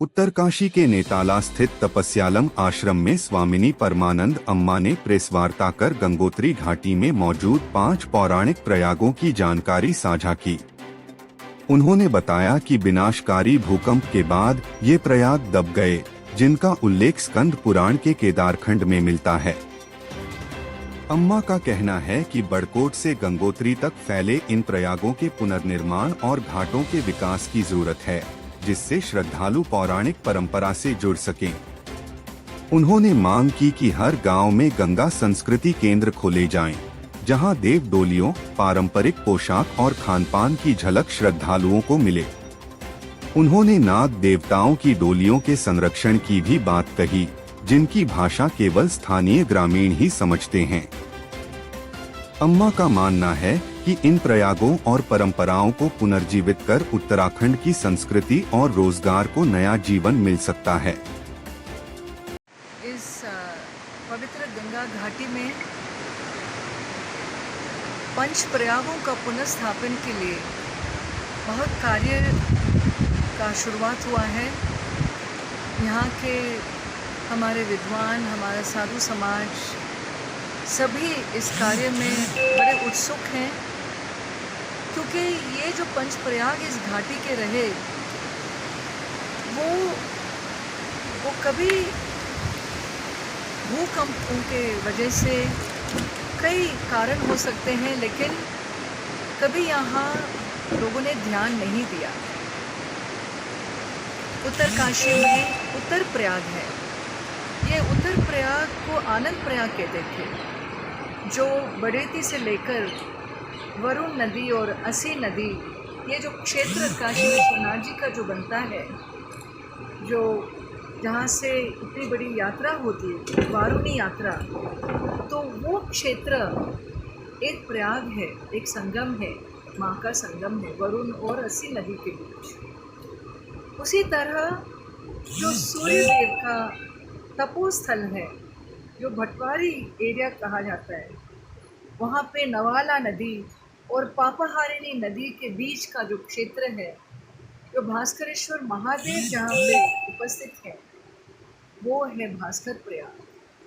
उत्तरकाशी के नेताला स्थित तपस्यालम आश्रम में स्वामिनी परमानंद अम्मा ने प्रेस वार्ता कर गंगोत्री घाटी में मौजूद 5 पौराणिक प्रयागों की जानकारी साझा की। उन्होंने बताया कि विनाशकारी भूकंप के बाद ये प्रयाग दब गए, जिनका उल्लेख स्कंद पुराण के केदारखंड में मिलता है। अम्मा का कहना है कि बड़कोट से गंगोत्री तक फैले इन प्रयागों के पुनर्निर्माण और घाटों के विकास की जरूरत है, जिससे श्रद्धालु पौराणिक परंपरा से जुड़ सकें। उन्होंने मांग की कि हर गांव में गंगा संस्कृति केंद्र खोले जाएं, जहां देव डोलियों, पारंपरिक पोशाक और खानपान की झलक श्रद्धालुओं को मिले। उन्होंने नाग देवताओं की डोलियों के संरक्षण की भी बात कही, जिनकी भाषा केवल स्थानीय ग्रामीण ही समझते हैं। अम्मा का मानना है कि इन प्रयागों और परंपराओं को पुनर्जीवित कर उत्तराखंड की संस्कृति और रोजगार को नया जीवन मिल सकता है। इस पवित्र गंगा घाटी में पंच प्रयागों का पुनर्स्थापन के लिए बहुत कार्य का शुरुआत हुआ है। यहाँ के हमारे विद्वान, हमारा साधु समाज सभी इस कार्य में बड़े उत्सुक हैं, क्योंकि ये जो पंच प्रयाग इस घाटी के रहे वो कभी भूकंपों के वजह से कई कारण हो सकते हैं, लेकिन कभी यहाँ लोगों ने ध्यान नहीं दिया। उत्तरकाशी में उत्तर प्रयाग है। ये उत्तर प्रयाग को आनंद प्रयाग कहते थे, जो बड़ेती से लेकर वरुण नदी और असी नदी, ये जो क्षेत्र काशी विश्वनाथ जी का जो बनता है, जो जहाँ से इतनी बड़ी यात्रा होती है, वारुणी यात्रा, तो वो क्षेत्र एक प्रयाग है, एक संगम है, माँ का संगम है वरुण और असी नदी के बीच। उसी तरह जो सूर्य देव का तपोस्थल है, जो भटवारी एरिया कहा जाता है, वहाँ पे नवाला नदी और पापाहारिणी नदी के बीच का जो क्षेत्र है, जो भास्करेश्वर महादेव जहाँ पे उपस्थित है, वो है भास्कर प्रयाग।